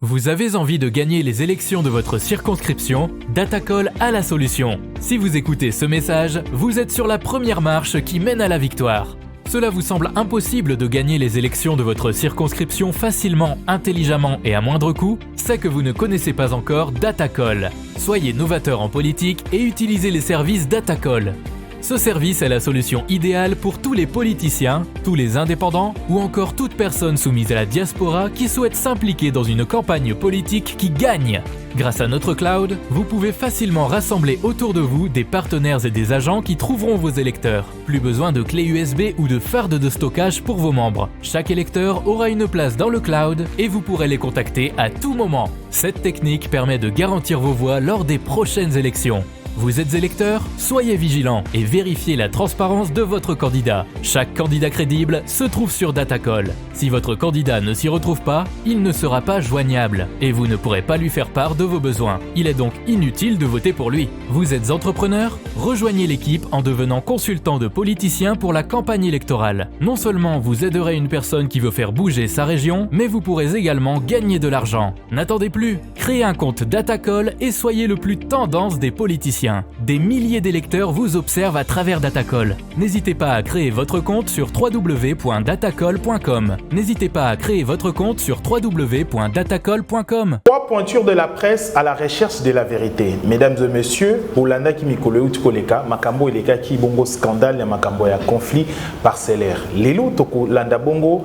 Vous avez envie de gagner les élections de votre circonscription? Datacall a la solution. Si vous écoutez ce message, vous êtes sur la première marche qui mène à la victoire. Cela vous semble impossible de gagner les élections de votre circonscription facilement, intelligemment et à moindre coût? C'est que vous ne connaissez pas encore Datacall. Soyez novateur en politique et utilisez les services Datacall. Ce service est la solution idéale pour tous les politiciens, tous les indépendants ou encore toute personne soumise à la diaspora qui souhaite s'impliquer dans une campagne politique qui gagne. Grâce à notre cloud, vous pouvez facilement rassembler autour de vous des partenaires et des agents qui trouveront vos électeurs. Plus besoin de clés USB ou de fardes de stockage pour vos membres. Chaque électeur aura une place dans le cloud et vous pourrez les contacter à tout moment. Cette technique permet de garantir vos voix lors des prochaines élections. Vous êtes électeur? Soyez vigilant et vérifiez la transparence de votre candidat. Chaque candidat crédible se trouve sur Datacall. Si votre candidat ne s'y retrouve pas, il ne sera pas joignable et vous ne pourrez pas lui faire part de vos besoins. Il est donc inutile de voter pour lui. Vous êtes entrepreneur? Rejoignez l'équipe en devenant consultant de politiciens pour la campagne électorale. Non seulement vous aiderez une personne qui veut faire bouger sa région, mais vous pourrez également gagner de l'argent. N'attendez plus, créez un compte Datacall et soyez le plus tendance des politiciens. Des milliers d'électeurs vous observent à travers Datacall. N'hésitez pas à créer votre compte sur www.datacall.com. N'hésitez pas à créer votre compte sur www.datacall.com. Trois pointures de la presse à la recherche de la vérité. Mesdames et messieurs, Olanda Kimikole Utkoleka, Makambo Eleka ki bongo scandale ya Makambo ya conflit parcellaire. Lelo toko landa bongo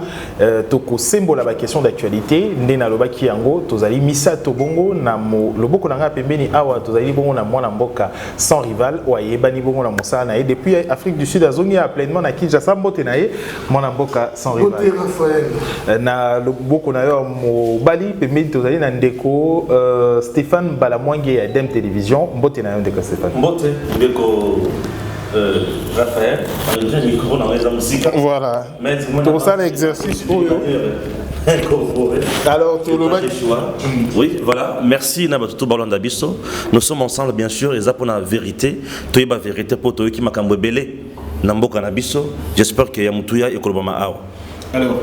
toko sembola ba question d'actualité, ndena loba ki yango tozali misato bongo na mo loboko nanga pembeni awa tozali bongo na mwana mboka sans rival oye bani bongo na mosala na ye depuis Afrique du Sud azongi a pleinement na Kinshasa mbote na ye mwana mboka sans rival na loboko na yo mo bali pembeni tozali na ndeko Stéphane Balamwange ya Dem Télévision mbote na yo ndeko Stéphane mbote ndeko Raphaël le micro na weza musika voilà pour ça l'exercice alors, oui, voilà. Merci Nabatuto Balanda Bisso. Nous sommes ensemble, bien sûr, et ça pour la vérité. Toi, la vérité pour toi qui m'a cambré Namboka Nabisso. J'espère qu'il y a Moutuya et Kolobama Awa. Alors,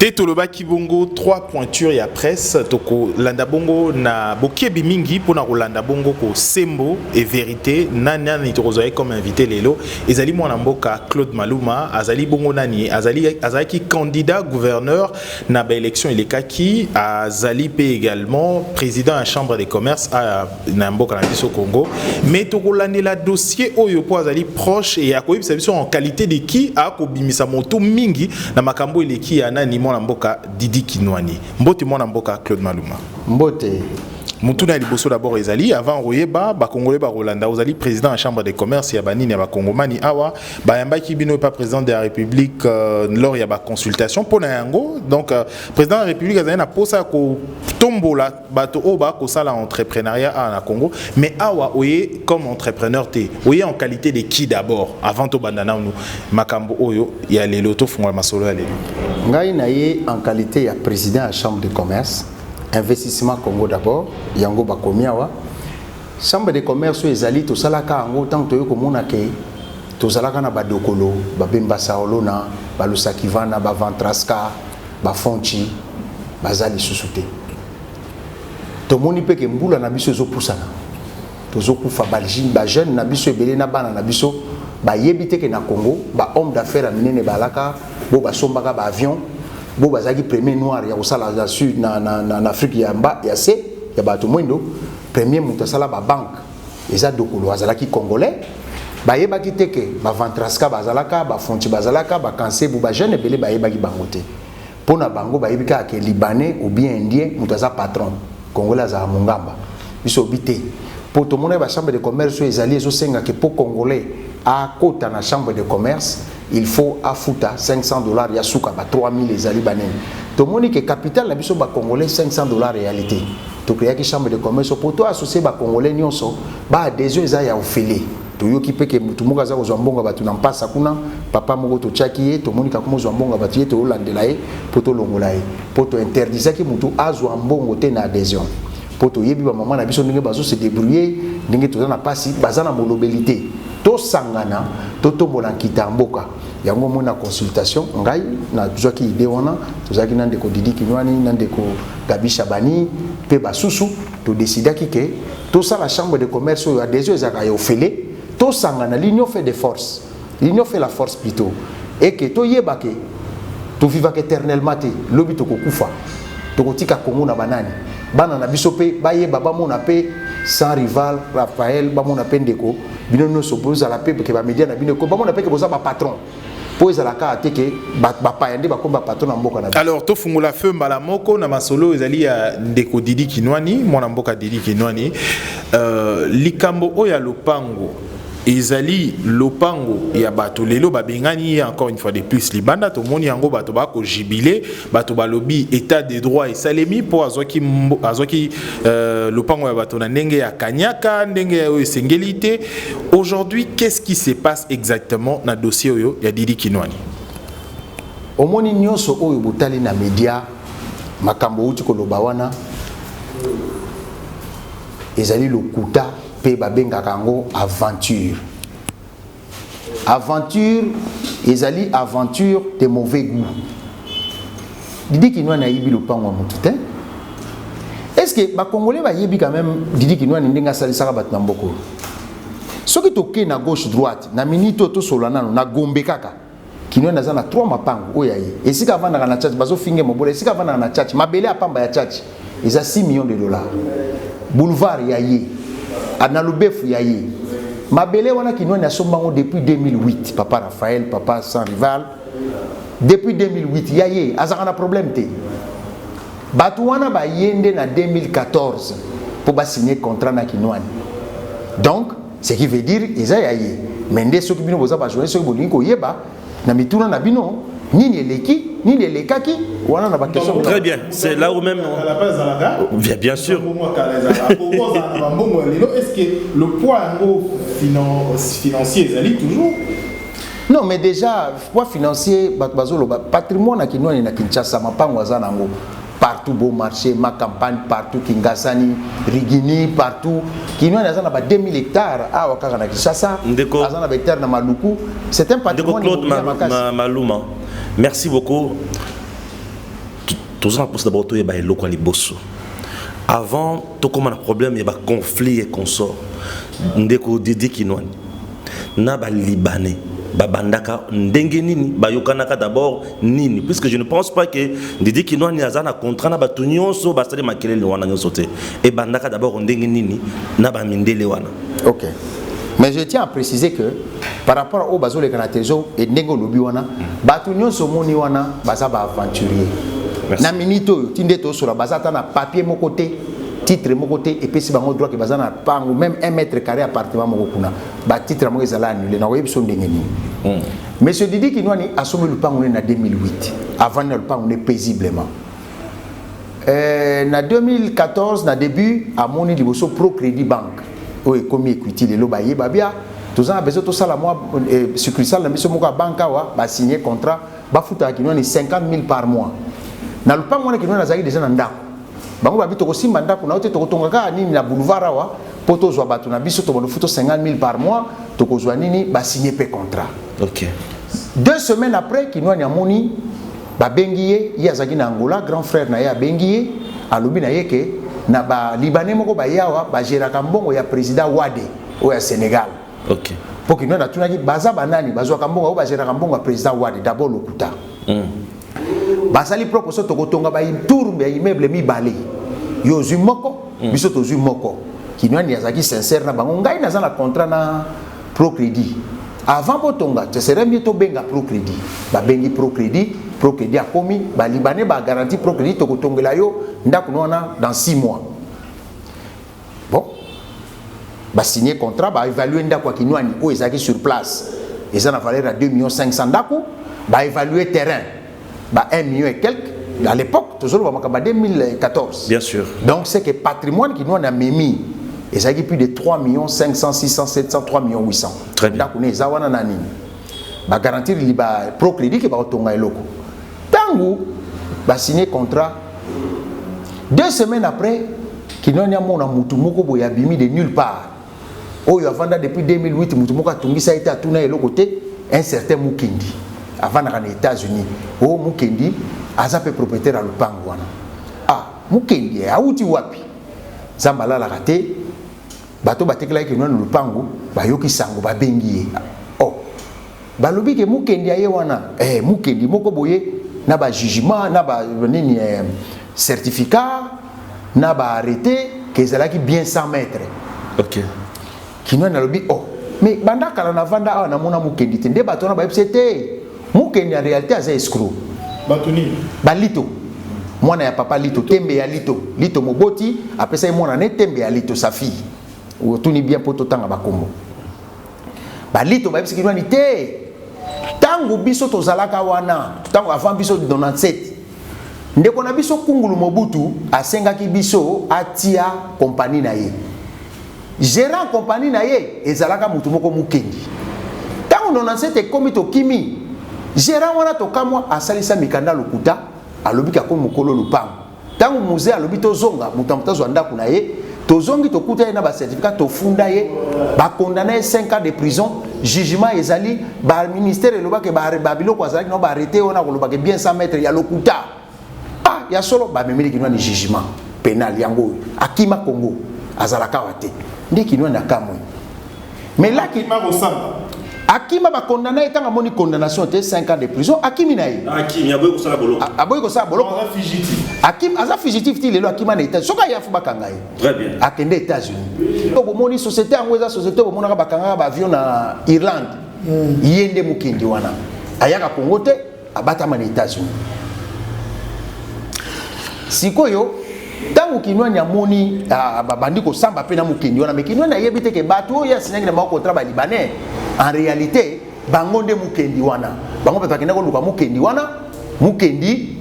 dès Toloba Kibongo, trois pointures et presse, toko landa bongo na bokebi mingi pour na landa bongo ko sembo et vérité nana ni tozoye comme invité lelo ezali mwana mboka Claude Maluma azali bongo nani azali ki candidat gouverneur na ba élection elekaki azali pe également président à chambre des commerces à na mboka na biso Congo mais toko landela dossier oyo po azali proche et akoyi biso en qualité de qui a ko bimisa moto mingi na makambo eleki ya ni mwana mboka Didi Kinwani mbote mwana mboka Claude Maluma mbote Mutuna liboso d'abord ezali avant royeba ba congolais ba Rolanda ozali président à chambre des commerces ya banini ya ba kongomani awa ba yamba ki bino pas président de la République lors ya ba consultation pona yango donc président de la République azali na posa ko tombola bato oba ko sala entrepreneuriat na Congo mais awa oye comme entrepreneur té oye en qualité de qui d'abord avant to bandana nous makambo oyo ya lelo to fungola masolo ya lelo ngai na ye en qualité ya président à chambre de commerce investissement Congo d'abord yango bakomiawa chambre de commerce ezali to salaka yango tant to komona ke to salaka na badokolo babemba saolona balusakivana ba ventraska ba fonchi bazali susute to moni pe ke mbula na biso ezopusana to zokufa baljin ba jeune na biso ebele na bana na biso ba yebite ke na Congo ba homme d'affaires minene balaka bo basombaka ba avion bo bazaki premier noir ya osala la sud na Afrique ya mba ya se ya bato mwendo premier mutu asala ba banque eza dokolo azalaki congolais ba yebaki teke ba ventraska bazalaka ba fonti bazalaka ba kansebu ba jeune belé ba yebaki bangote pona bango ba yebika ke libanais ou bien indien mutu aza patron congolais za mungamba biso bité pour tout monde ba chambre de commerce ezali ezosenga ke pour congolais à kota na chambre de commerce il faut afuta $500 ya suka ba 3000 ezali banene to moni ke capital la biso ba congolais $500 réalité to créer ki chambre de commerce pour toi associer ba congolais nyonso ba adhésion eza ya ofele to yoki peke mutu muka za kozwa mbonga batu na mpasa kuna papa moko to chaki to moni ka komo zwa mbonga batu ye to landela ye poto longola ye poto interdisa ki mutu azwa mbongo te na adhésion poto yebi ba maman na biso ndenge bazo se débrouiller ndenge to na pasi bazana molobelité to sangana to tombola nkita mboka yango mona consultation ngai na tuzaki idée wana tuzaki na ndeko Didi Kinwani na ndeko Gabi Chabani pe basusu to décidaki ke tout ça la chambre de commerce a des yeux à ofele tout sangana l'union fait des forces l'union fait la force plutôt et que to yebake to vivaka éternellement te lobi to kokufa to kotika Congo na banani bana na biso pe baye baba mona pe sans rival Raphaël ba mona pe ndeko bino no s'oppose à la paix que ba média na bino ko ba mona pe que boza ba patron po ezala ka ateke ba payande ba komba patron na mboka na. Alors to fungula feu mbala moko na masolo ezali ya ndeko Didi Kinwani mwana mboka Didi Kinwani likambo oya lopango ezali lopango ya bato lelo babengani encore une fois de plus libanda to moni yango bato ba ko jubilé bato balobi état de droit et salemi po azoki lopango ya bato na ndenge ya kanyaka ndenge ya sengelité. Aujourd'hui, qu'est-ce qui se passe exactement na dossier oyo ya Didi Kinwani? Omoni nyonso oyo botali na media makambo uti ko lobawana ezali lokuta pe babenga kango aventure. Aventure ezali aventure de mauvais goût. Didi Kinwani a yibi lopango mutute. Est-ce que ba Congolais ba yibi quand même Didi Kinwani ndenga salisaka bat na mboko? Soki toke na gauche droite na minito to solana na gombe kaka. Kinwani naza na 3 mapango oyaye. Esika vanda na church bazo finge mobola esika vanda na church mabele apamba ya church. Eza 6 millions de dollars. Boulevard yaye. Analubefu yaye. Mabele wana Kinwani asombango depuis 2008. Papa Raphaël, papa sans rival. Depuis 2008 yaye azaka na problème te. Batu wana ba yende na 2014 pour ba signer contrat na Kinwani. Donc ce qui veut dire eza yaye. Mende soki bino boza ba journée soki bolingo yeba na mituna na bino nini eleki nini elekaki wana na ba question. Très bien, c'est là où même bien sûr. Est-ce que le poids financier ezali toujours? Non, mais déjà poids financier bazolo patrimoine na Kinwani na Kinshasa mapango azanango partout beau marché ma campagne partout Kingasani Rigini partout Kinwani azana ba 2000 hectares à wakaka na Kinshasa azana ba hectares na Maluku c'est un patrimoine. Claude Maluma, merci beaucoup. Tout ça pour d'abord to ba eloko liboso avant to comme un problème il y a conflit et consort ndeko Didi Kinwani na ba libanais babandaka ndenge nini bayokanaka d'abord nini puisque je ne pense pas que Didi Kinwani azana contrat na batu nyonso basali makelele wana nyonso te et bandaka d'abord ndenge nini na ba mindele wana. OK, mais je tiens à préciser que par rapport au bazole kanatezo et ndenge lobi wana batu nyonso moni wana baza ba aventurier na minito tinde to sur la bazata na papier mon côté titre mon côté et puis si bango droit que bazana pango même 1 mètre carré appartement mon kuna ba titre mo ezala annulé na yebiso ndenge ni. Monsieur Didi Kinwani a sommé le pango en 2008 avant le pango paisiblement. Na 2014 na début à moni liboso Pro Credit Bank o ekomi equity le lobaye babia tous ans besoin tout ça la moi succursale na biso moko banka wa ba signer contrat ba futa Kinwani 50 000 par mois na le pango na Kinwani azali déjà na ndako bango babito ko simba ndako na ote to tongaka nini na boulevard awa poto zwa batu na biso to bono futo 50 000 par mois to ko zwa nini ba signer pe contrat. OK. 2 semaines après Kinwani amoni ba bengiye yazaki na Angola grand frère na ya bengiye alobi na yeke na ba libanais moko ba yawa ba geraka mbongo ya président Wade o ya Sénégal. OK. Pour Kinwani atunaki baza banani bazwa kambongo o ba geraka mbongo ya président Wade d'abord lokuta. Basali proposition to kotonga ba tour ya immeuble mi balé yo zu moko biso to zu moko Kinwani yazaki sincère na bango ngai na za na contrat na Pro Credit avant botonga te serait mieux to benga Pro Credit ba bengi Pro Credit a komi ba libanais ba garantie Pro Credit to kotongela yo ndako nona dans 6 mois bon ba signer contrat ba évaluer ndako Kinwani o ezaki sur place et ça na valeur à 2 500 000 ndako ba évaluer terrain bah 1 million et quelques à l'époque toujours en 2014 bien sûr. Donc c'est que patrimoine qui nous a mis et ça qui plus de 3 500 600 700 3 800 très bien. Donc ça wana nani ba garantir li ba Pro Credit qui ba tonga eloko tangu ba signer contrat 2 semaines après qui nous a mona mutu moko boya bimi de nulle part oyo avanda depuis 2008 mutu moko atungi ça été atuna eloko te un certain Mukindi avant d'aller aux États-Unis. Oh, Mukendi, aza pe propriétaire à lupango wana. Ah, Mukendi, auti wapi. Zambala la raté. Bato batekela ke nwana lupango, bayoki sango babengi. Oh. Balobi ke Mukendi aye wana. Mukendi moko boye na ba jugement, na ba nini certificat, na ba arrêté que ezalaki bien 100 mètres. OK. Kinwa na lobi oh. Mais banda kala na vanda awa na mona Mukendi te nde bato na ba epsete. Mukendi en réalité aza escroc. Batuni. Balito. Mwana ya papa Lito tembe ya Lito. Lito moboti apesa mwana ne tembe ya Lito sa fille. Otuni bien poto tanga bakombo. Balito ba epsiki ni te. Tango biso tozalaka wana, tango avant biso 97. Ndeko na biso Kungulu Mobutu asengaki biso atia compagnie na ye. Gérant compagnie na ye ezalaka mutu moko Mukendi. Tango 97 komi to kimi. Gérant wana to kamwa asalisa mikanda lokuta alobika ko mukolo lupango. Tango musée alobi to zonga mutamta zwanda kuna ye tozongi to kuta na ba certificat to funda ye ba condamné 5 ans de prison jugement ezali ba ministère elobaka ba biloko azali no ba arrêté ona kolobaka bien 100 mètres ya lokuta. Ah ya solo ba memeli kinwa ni jugement pénal yango akima Congo azalaka wate ndiki kinwa na kamwe. Mais là qui m'a ressemble. Akima ba condamné etanga moni condamnation te 5 ans de prison akimi na ye. Akimi aboy ko sala boloko. Aboy ko sala boloko. Aza fugitif. Akim aza fugitif ti lelo akima na États. Soka ya fu bakanga ye. Très bien. Akende États-Unis. To bomoni société angweza société bomona bakanga ba avion na Irlande. Yende Mukendi wana. Ayaka Congo te abata na États-Unis. Sikoyo tangu kinwa nyamoni bandiko samba pe na Mukendi wana mekinwa na yebite ke bato ya sinengi na contrat ba libanais. En réalité, bangonde Mukendi wana. Bango pe pakenda ko luka Mukendi wana. Mukendi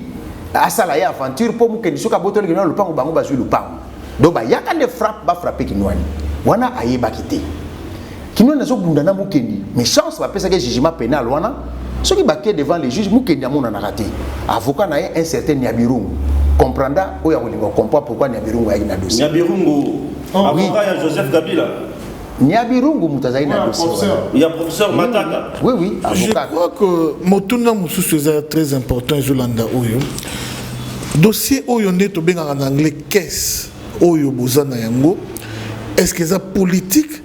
asala ya aventure pour Mukendi soka botoli kinwa lupango bango bazui lupango. Donc ba yaka ne frappe ba frapper kinwani. Wana ayeba kité. Kinwa na zo bunda na Mukendi. Mais chance ba pesa ke jugement pénal wana. Soki baké devant les juges Mukendi amona na raté. Avocat na un certain Nyabirungu. Comprendra oya kolingo comprend pourquoi Nyabirungu a na dossier. Nyabirungu. Avocat ya Joseph Kabila. Nyabirungu mutazaina dossier. Il y a professeur Mataka. Oui oui, avocat. Je crois que Motuna Moussous est très important Jolanda Oyo. Dossier Oyo nde to benga en anglais caisse Oyo bozana yango. Est-ce que c'est politique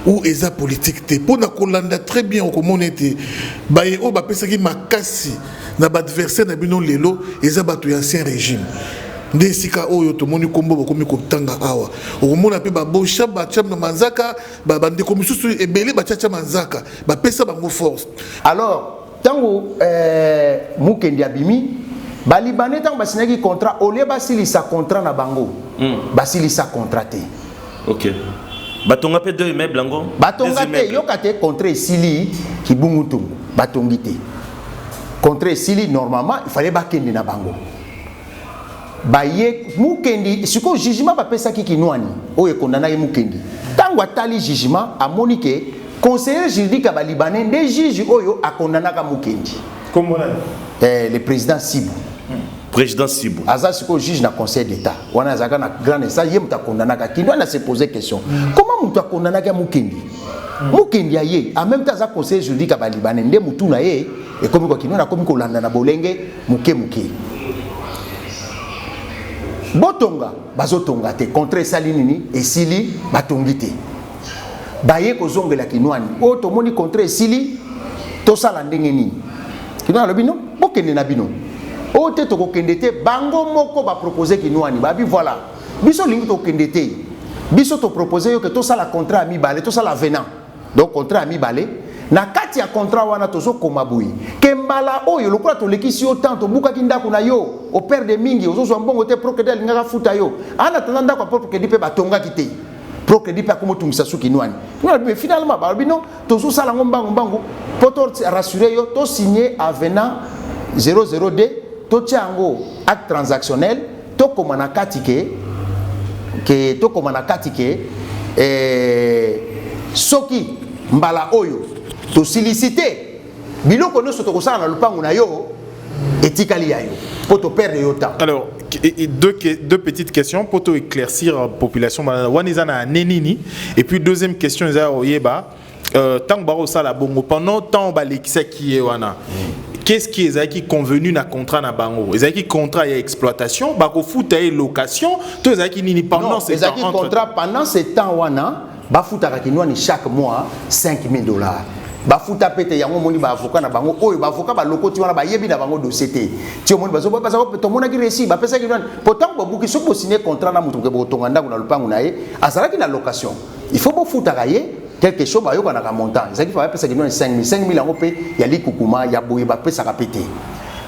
ou est-ce politique te pour na kolanda très bien au communauté baye o ba pesa ki makasi na ba adversaire na bino lelo eza bato ya ancien régime. Nde sika oyo to moni kombo bokomi kotanga awa okomona pe babosha bacham na manzaka bande komisusu ebele bachacha manzaka bapesa bango force. Alors tango Mukendi abimi balibane tango basinaki contrat ole basilisa contrat na bango basilisa contrat te. OK. Batonga pe deux immeubles blanco. Batonga te yokate contrat sili kibungutu batongite. Contrat sili normalement il fallait bakende na bango. Baye Mukendi siko jugement ba pesa ki kinwani oye kondana ye Mukendi tango atali jugement amoni ke conseiller juridique ba libanais nde juge oyo akondana ka Mukendi Comment le président Sibou président Sibou aza siko juge na conseil d'état wana azaka na grand instance ye muta kondana ka kinwa na se poser question comment muta kondana ka Mukendi Mukendi aye en même temps aza conseiller juridique ba libanais nde mutu na ye e komi ko kinwa na komi ko landa na bolenge muke Botonga, bazotonga te, contre salinini, et sili, batongite. Baye ko zongela kinwani. O to moni contre sili, to sala ndenge nini. Kinwana lobino, bokende na bino. O te to kokende te, bango moko ba proposer kinwani. Ba bi voilà. Biso lingi to kende te. Biso to proposer yo que to sala contrat ami balé, to sala venant. Donc contrat ami balé. Na kati ya contrat wana tozo komabui kembala oyo lokola to lekisi yo tanto buka kindako na yo au père de mingi ozo zo mbongo te procrédit ngaka futa yo ana tanda kwa procrédit pe batonga kite procrédit pe akomotungisa suki nwani mais finalement ba bino tozo sala ngombango mbango poto rassurer yo to signer avenant 002 to tiango acte transactionnel to komana katike ke to komana katike soki mbala oyo to solliciter biloko no soto kosala na lupango na yo etikali ya yo pour te perdre yo temps. Alors deux petites questions pour te éclaircir la population wanizana nenini et puis deuxième question za oyeba tant baro sala bongo pendant temps ba lekisa ki wana qu'est-ce qui est convenu na contrat na bango? Ezaki contrat et exploitation, bako futa et location, to ezaki nini pendant ce temps? Ezaki contrat pendant ce temps wana, ba futa ka kinwani chaque mois $5,000. Ba futa pete yango moni ba avocat na bango, oyo ba avocat ba lokoti wana ba yebi na bango dossier te. Ti moni ba zo ba to mona ki réussi, ba pesa kinwani. Pourtant ba buki soko signer contrat na mutu ke bo tonga ndako na lupangu na ye, azala ki na location. Il faut ba futa ka ye quelque chose ba yoko na ka montant. Ezaki fa ba pesa kinwani 5,000 yango pe ya likukuma ya boye ba pesa ka pete.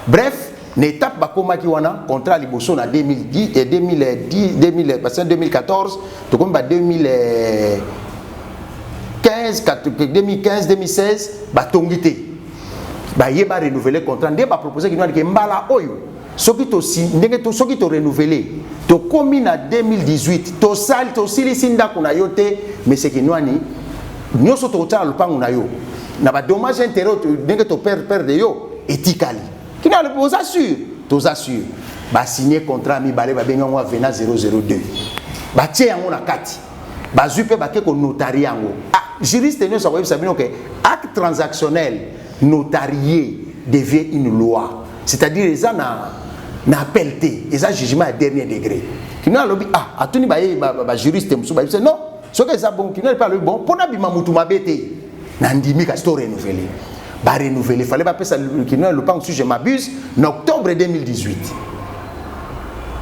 Bref, l'étape bakomaki wana contrat liboso na 2010 et 2010 parce que 2014 to comme ba 2015 2016 ba tongité ba yeba renouveler contrat ndé ba proposer ki ke mbala oyo soki to si ndenge to soki to renouveler to komi na 2018 to sali to silisi ndako na yo te mais c'est ki nwani nyoso to tala lupangu na yo na ba dommage intérêt ndenge to perdre yo etikali kina le vous assure ba signer contrat mi balé ba benga ngwa vena 002 ba tie yango na kati ba zupe ba ke ko notarié yango juriste nous savons que acte transactionnel notarié devient une loi, c'est-à-dire les gens na appelé les gens jugement à dernier degré qui n'a lobby à tout ni ba juriste musu ba non ce que ça bon qui n'a pas le bon pour na bima mutu mabete na ndimi ka sto renouveler ba renouveler fallait pas ça qui n'a le pas si je m'abuse en octobre 2018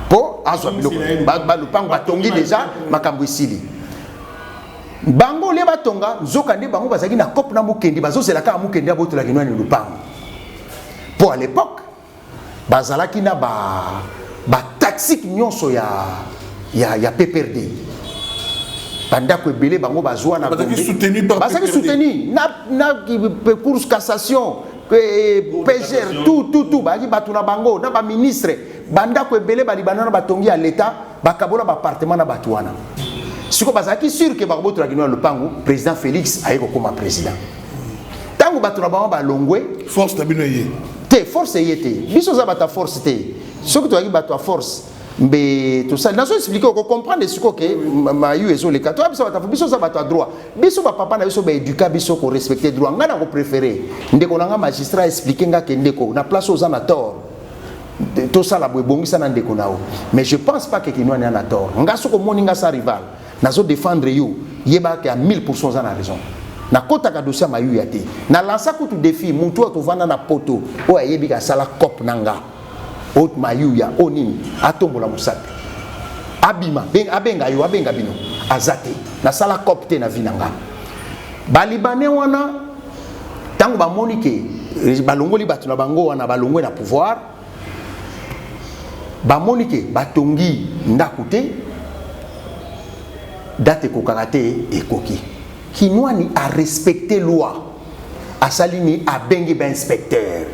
pour azwa biloko ba le pas ba tongi déjà makambo isili bango le batonga nzoka nde bango bazaki na cop na mukendi bazozela ka mukendi abotola kinwani lupango pour à l'époque bazalaki na ba taxi nyonso ya PPRD bandako ebele bango bazwa na bazaki soutenu par bazaki soutenu na cours cassation PGR tout baki batuna bango na ba ministre bandako ebele balibana na batongi ya l'état bakabola ba appartement na batuana. Si vous êtes sûr que le président Félix a été comme président. Tant que vous avez longwe force tabinoye. Te force yete. Biso za bata force te. Ce que tu as dit bata force. Mais tout ça, nous expliquer qu'on comprend ce que ma eu ezo le kato biso bata biso za bata droit. Biso ba papa na biso ba éduquer biso ko respecter droit. Ngana ko préférer. Ndeko nga magistrat expliquer nga ke ndeko na place aux en tort. Tout ça la bongisa na ndeko nao. Mais je pense pas que kinwa na tort. Nga soko moni nga sa rival. Nazo défendre you yeba que à 1000% za na raison na kota ka dossier ma yu yate na lança ko tu défi muntu to vanda na poto o ayebi ka sala cop nanga ot ma yu ya onini atombola musape abima abenga bino azate na sala cop te na vinanga balibane wana tango ba monike balongoli batu na bango wana balongwe na pouvoir ba monike batongi ndakute date kokakate et koki kinwani a respecté loi a salini a bengi ben inspecteur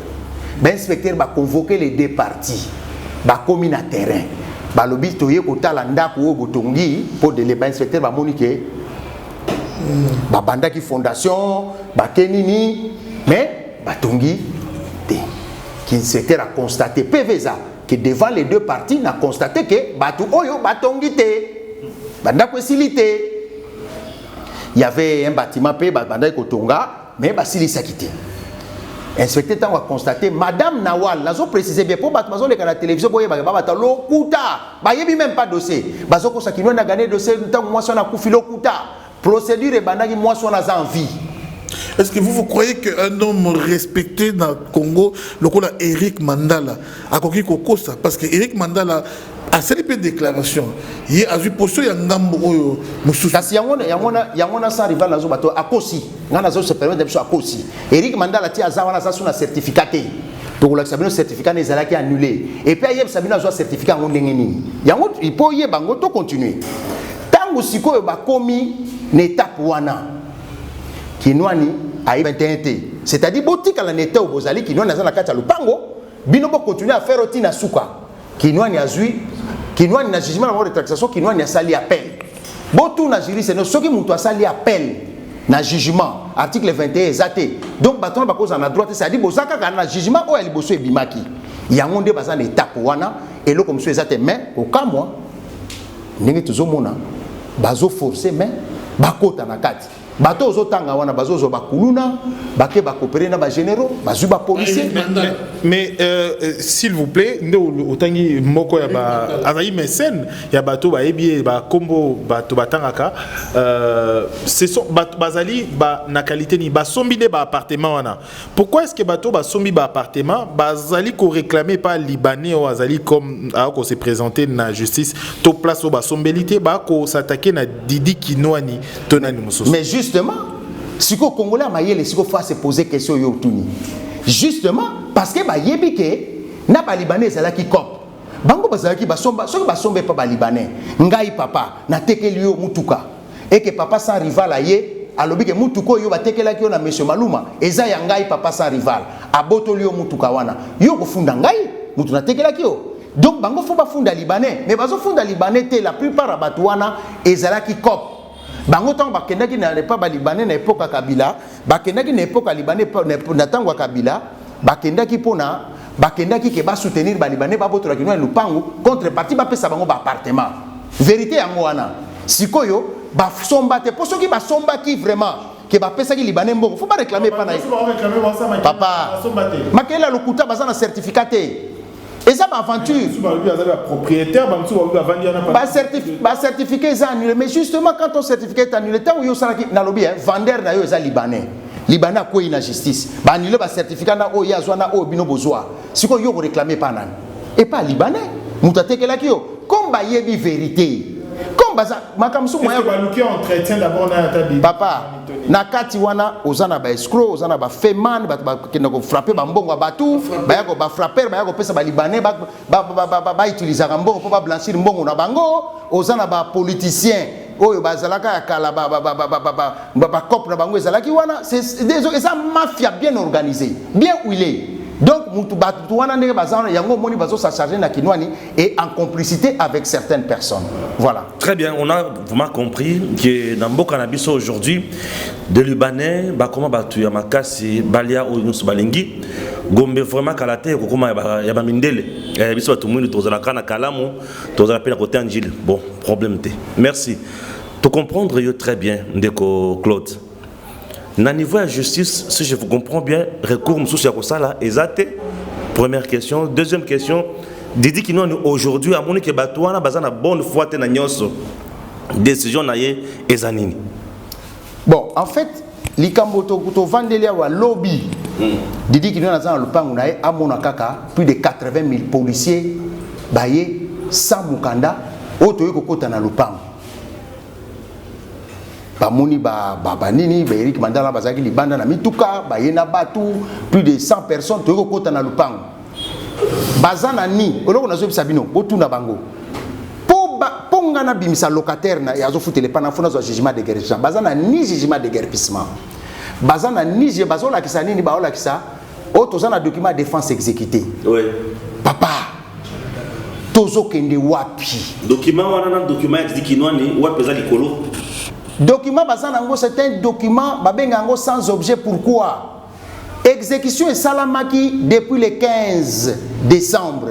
ba convoquer les deux parties ba commis na terrain ba lobi toye ko tala ndako o botongi pour de les ben inspecteur ba monique ba banda ki fondation ba kenini mais ba tongi te qui inspecteur a constaté PVSA que devant les deux parties n'a constaté que ba tout oyo ba tongi te. Il y avait un bâtiment payé banda kotonga mais basili sakité. Inspecteur tant a constaté madame Nawal nazo préciser bien pour batmazo le la télévision boye ba bata lokuta ba yebi même pas dossier bazo ko sakino na gagner dossier tant moi son a kufi lokuta procédure bandaki moi son a envie. Est-ce que vous croyez qu'un homme respecté dans le Congo, le coup Eric Mandala, a coquille kokosa parce que Eric Mandala a fait des déclarations. Il a vu pour ceux qui ont parce qu'il y a sans rival dans bateau à Kosi. On a se permet de à Kosi. Eric Mandala tia zawana sa sur un certificat. Donc le certificat n'est pas annulé. Et puis il y a Sabina un certificat en ndengeni. Il peut y bango to continuer. Tango siko ba komi n'étape wana. Kinwani a 21 t. C'est-à-dire botika la neta au bozali kinwani na kata lupango bino bo continuer à faire rotina suka. Kinwani azui kinwani na jugement na rétractation kinwani a sali appel. Botu na jury c'est no soki mutu a sali appel na jugement article 21 ezate. Donc baton ba cause na droite c'est-à-dire bozaka na jugement o eliboso ebimaki. Yango nde baza na étape wana et lo comme so ezate mais au cas moi ndenge tuzomona bazo forcer mais bakota na kati bato ozotanga wana bazozo bakuluna bake bakopere na ba généraux bazui ba policier mais s'il vous plaît ndo otangi moko ya ba azali mécène ya bato ba ebi ba kombo bato batangaka ce sont bazali ba na qualité ni ba sombi de ba appartement wana pourquoi est-ce que bato ba sombi ba appartement bazali ko réclamer pas libanais ou azali comme ko se présenter na justice to place au ba sombelité ba ko s'attaquer na Didi Kinwani tonani mususu mais justement si ko congolais mayele si ko fa se poser question yo tuni justement parce que ba yebike na ba libanais zala ki cop bango bazala ki basomba soki basombe pa ba libanais ngai papa na tekeli yo mutuka et que papa sans rival aye alobi ke mutuko yo batekelaki yo na monsieur Maluma eza ya ngai papa sans rival abotoli yo mutuka wana yo kofunda ngai mutu na tekelaki yo donc bango fo bafunda libanais mais bazo funda libanais te la plupart ya bato wana ezalaki cop bango tango bakendaki na pas ba libanais na époque ya Kabila bakendaki na époque ya libanais na tango ya Kabila bakendaki pona bakendaki ke ba soutenir ba libanais ba botola kinwa lupango contrepartie ba pesa bango ba appartement vérité yango wana sikoyo ba somba te poso ki ba somba ki vraiment que ba pesa ki libanais mbongo faut pas réclamer pas na papa makela lokuta bazana certificat te et ça ma aventure propriétaire ba certificat est annulé mais justement quand ton certificat est annulé tant yo salaki na lobby vendeur na yo eza libanais quoi na justice ba annulé ba certificat na o ya zwana o bino bozwa siko yo réclamer pas nan et pas libanais mutateke ki yo comme ba yebi vérité comme baza makamsu moya ba luki entretien d'abord na ta dit papa na kati wana ozana ba escroc ozana ba feman ba kenda ko frapper ba mbongo batu ba yako ba frapper ba yako pesa ba libanais ba utiliser mbongo pour ba blanchir mbongo na bango ozana ba politicien oyo bazalaka ya kala ba cop na bango ezalaki wana c'est des mafia bien organisée bien huilée. Donc, yango moni bazo sa charger na Kinwani et en complicité avec certaines personnes. Voilà. Très bien, on a vraiment compris que dans Mboka na biso aujourd'hui, des Libanais, comment batu ya makasi, balia ou nous balingi, gombe vraiment kalate ko kuma ya ba mindele. Biso batu mwini tozala kana kalamu, tozala pe na côté Angile. Bon, problème té. Merci. To comprendre yo très bien ndeko Claude. Na niveau de justice, si je vous comprends bien, recours monsieur Kosala ezate. Première question. Deuxième question, Didi Kinwani aujourd'hui à mon que batouana bazana bonne foi te na nyonso. Décision na ye ezanini. Bon, en fait, likambo to vandelia wa lobby. Didi Kinwani za lupangu na ye amona kaka plus de 80 000 policiers baye sans mukanda oto yeko kota na lupangu. Bamuni nini Eric Mandala bazaki libanda na mituka bayena batu plus de 100 personnes toyeko kota na lupango bazana ni oloko nazo bisabino botuna bango po ngana bimisa locataire na yazo futele pana fona zo jugement de guerre bazana ni jugement de guerre bazana ni je bazola kisa nini baola kisa o tozana document de défense exécuté oui papa tozo kende wapi document wana na document Kinwani wapi za likolo. Document Bazanango, c'est un document babengango sans objet. Pourquoi? Exécution et salamaki depuis le 15 décembre.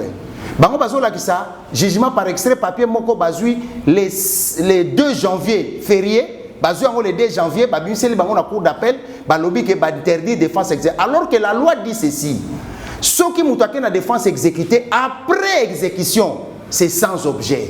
Bango bazo la kisa, jugement par extrait papier moko bazui les 2 janvier férié, bazui le 2 janvier, babimseli bango na cour d'appel, balobi ke ba interdit défense exécutée. Alors que la loi dit ceci. Ceux qui moutake na défense exécutée après exécution, c'est sans objet.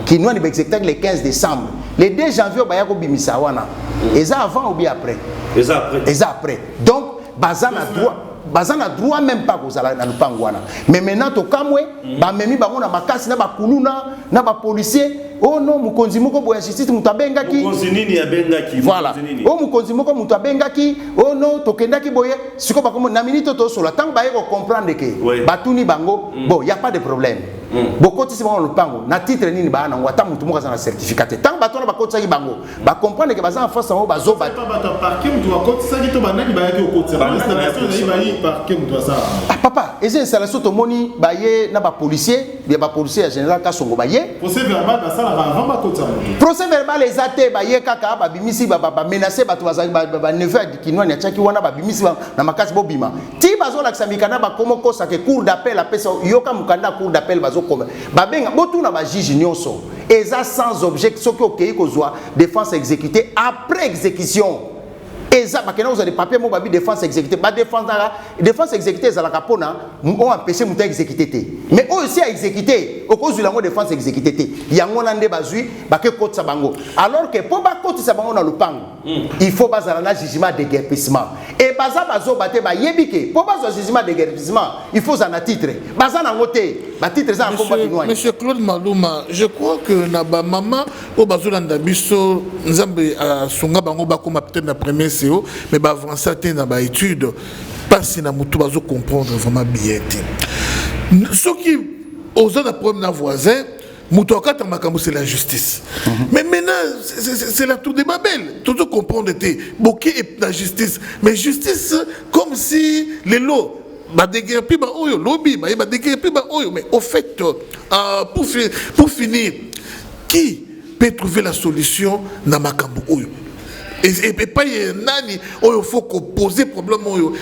Qui nous a exécuté le 15 décembre. Le 2 janvier, il y a bimisa wana. Et ça avant ou bien après? Et ça après. Et ça après. Donc, bazana droit même pas aux ala na lupango wana. Mais maintenant to kamwe, ba memi bango na makasi na ba kuluna, na ba policier. Oh non, mukonzi moko boya justice mutabenga ki. Mukonzi nini ya benga ki. Voilà. Oh mukonzi moko mutabenga ki. Oh non, tokenda ki boye. Siko ba komo na minute to solo. Tant ba yeko comprendre que batuni bango, bon, y a pas de problème. Bokoti si bango lupango. Na titre nini ba na ngwata mutu moka za certificat. Tant ba tona ba kotsa ki bango. Ba comprendre que baza en force bango bazo ba. Pas ba parquet mutu ba kotsa ki to ba nani ba yaki okotsa. Ba parquet mutu ça. Ah papa, eza installation to moni ba ye na ba policier, ba policier général Kasongo ba ye. Procès verbal ba ça avant ba kotsa mutu. Procès verbal ezate ba ye kaka ba bimisi ba menacer ba to ba neveu Kinwani achaki wana ba bimisi na makasi bobima. Ti bazo la kisamikana ba komo kosa ke cour d'appel apesa yoka mukanda cour d'appel bazo koma. Ba benga botuna ba juge nyonso. Et ça sans objet, ce qui est défense exécutée après exécution. Et ça, vous avez des papiers, vous avez défense exécutée. Défense exécutée, c'est la capona, on empêche de exécuter. Mais aussi à exécuter, au cause de la défense exécutée. Il y a un monde bazui, baké côte sabango. Alors que pour côte sabango dans le pang, il faut baser un jugement de guerpissement. Et baza bazo baté ba yebike. Pour baser un jugement de guerpissement, il faut un titre. Baza na ngoté, ba titre ça en combat de Monsieur Claude Malouma, je crois que na ba maman au bazo landa biso nzambe songa bango ba comme peut-être na premier CO, mais bah avancer dans ma étude pas si na mutu bazo comprendre vraiment bien. Ce qui aux autres problème na voisin mutu akata makambo c'est la justice. Mais maintenant c'est la tour de Babel. Tout comprendre était boké et la justice, mais justice comme si les lots mais au fait pour finir qui peut trouver la solution dans makambo oyo et pas nani il faut poser problème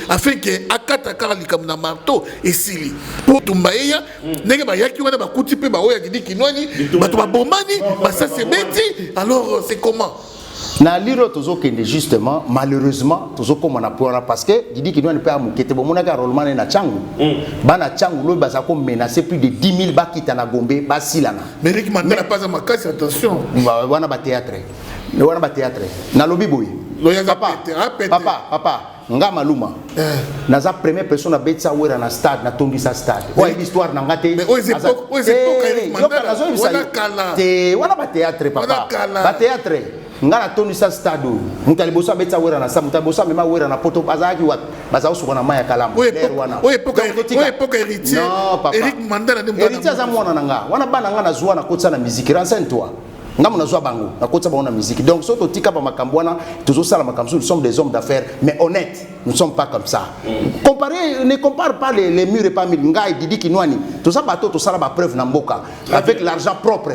afin que akata kala na marteau et sili pour tumbaïa nenge ba yaki wana ba kuti pe ba oya kidi kinwani ba to ba bomani ba ça c'est bêti alors c'est comment na liro tozo kende justement malheureusement tozo comme on a pour parce que dit qu'il ne peut pas mukete bon mona ka rolman na changu bana changu lo baza ko menacer plus de 10 000 bakita na Gombe basilana mais Rick Mandela pas à ma casse attention wana ba théâtre na lobi boy papa nga maluma naza première personne à betsa wera na stade na tondisa stade ouais l'histoire na ngate mais aux époques Eric Mandela wana ba théâtre papa ba théâtre nga na tondisa stade mutali bosa betsa wera na sa mutali bosa mema wera na poto bazaki wat baza usuka na maya kalamu wana ouais époque héritier Eric Mandela ne héritier za mwana nanga wana bana nga na zuwa na kotsa na musique renseigne-toi ngamu na zuwa bango na kotsa bango na musique donc soto tika pa makambo wana toujours ça la makambo nous sommes des hommes d'affaires mais honnêtes nous ne sommes pas comme ça ne compare pas les murs et pas mille ngai didi kinwani tout ça bateau tout ça la preuve na mboka avec l'argent propre.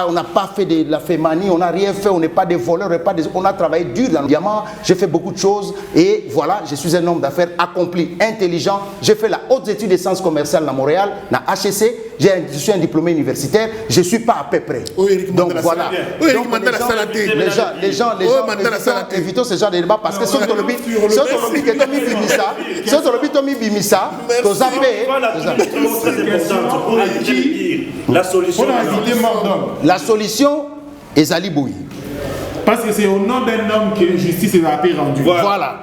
On n'a pas fait de la fémanie, on n'a rien fait, on n'est pas des voleurs, on a travaillé dur dans le diamant, j'ai fait beaucoup de choses et voilà, je suis un homme d'affaires accompli, intelligent, j'ai fait la haute étude des sciences commerciales à Montréal, à HEC, je suis un diplômé universitaire, je ne suis pas à peu près. Donc voilà. Les gens évitons ce genre de débat parce que ce que la solution est Ali Bouy. Parce que c'est au nom d'un homme que la justice a été rendue. Voilà.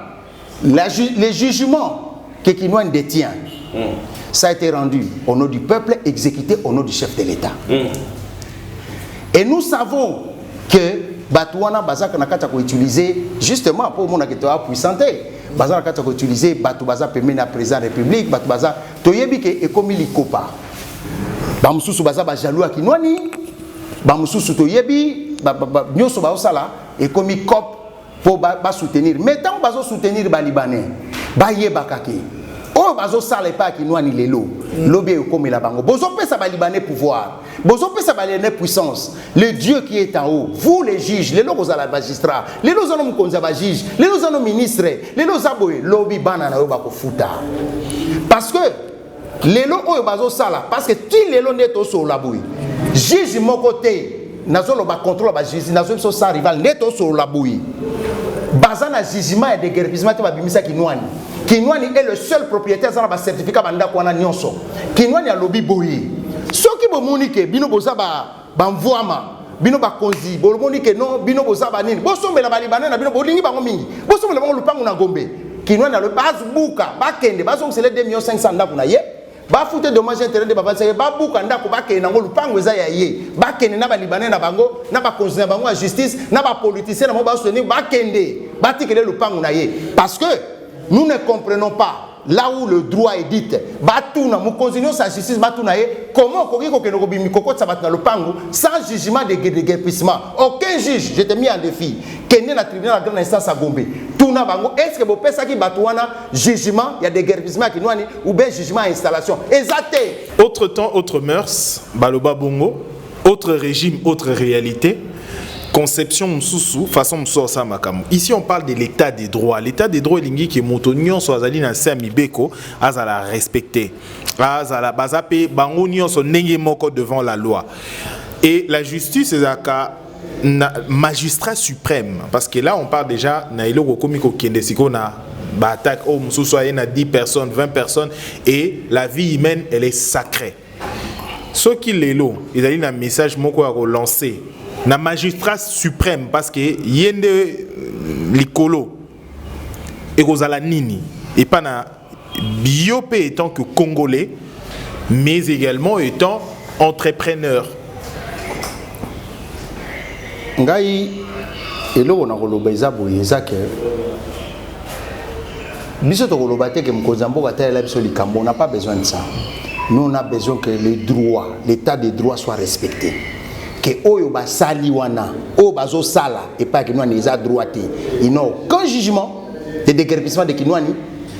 Les jugements que Kinouane détient, ça a été rendu au nom du peuple, exécuté au nom du chef de l'État. Et nous savons que Batouana Bazak Nakata ko utiliser justement pour mon acteur puissanté. Bazak Nakata ko utiliser Batou Bazak Pemena président de la République, Batou Bazak Toyebi ke ekomi likopa. Bamususu baza ba jaloux à Kinwani, bamususu toyebi, nyoso ba osala ekomi cop pour ba soutenir. Mais tant bazo soutenir ba libanais, ba yebakake. Oh bazo sala pas Kinwani lelo. Lobé ekomi la bango. Bozo pesa ba libanais pouvoir. Bozo pesa ba libanais puissance. Le Dieu qui est en haut, vous les juges, les logos à la magistrat, les logos à nos konza ba juge, les logos à nos ministres, les logos à boy, lobby bana na yo ba ko futa. Parce que les lots oyo bazo sala parce que ti les lots neto so la boui juge mon côté nazo lo ba contrôle ba juge nazo so sa rival neto so la boui bazana jugement et de guerpissement te ba bimisa Kinwani est le seul propriétaire ça ba certificat banda ko na nyonso Kinwani a lobby boui soki bo monike bino boza ba mvoama bino ba konzi bo monike non bino boza ba nini bo sombela ba libanais na bino bo lingi bango mingi bo sombela bango lupango na Gombe Kinwani a le base buka ba kende ba so c'est les 2,5 millions na ye ba fouté dommage intérêt de baba c'est ba buka ndako ba kende ngo lupango eza ya ye ba kende na ba libanais na bango na ba konzi na bango à justice na ba politicien na mo ba soutenir ba kende ba tikele lupango na ye parce que nous ne comprenons pas là où le droit est dit batuna mu continuons sa justice batuna ye comment koki ko keno ko bimi kokot sabat na lupango sans jugement de guerpissement aucun juge je t'ai mis en défi kende na tribunal de grande instance à Gombe tuna bango est-ce que bo pesa ki batouana jugement il y a des guerpissements qui noani ou bien jugement installation exacté autre temps autre mœurs baloba bongo autre régime autre réalité conception msusu façon msosa makamu ici on parle de l'état des droits lingi qui motonyon so azali na sami beko azala respecté azala bazape bango nyonso ndenge moko devant la loi Et la justice est un magistrat suprême. Parce que là, on parle déjà attaque au Moussousoye na 10 personnes, 20 personnes. Et la vie humaine, elle est sacrée. Ce qui est là, il y a un message à relancer. Na magistrat suprême, parce que yende likolo et Rosala Nini, et pas na biopé étant que congolais, mais également étant entrepreneur. Ngai elo na koloba boye ezake biso to koloba te ke mkozambo katela biso likambo, on n'a pas besoin de ça. Nous on a besoin que les droits, l'état des droits soit respecté. Que oyo ba sali wana, o bazo sala et pas que nous on a droité. Il n'a aucun jugement de déguerpissement de kinwani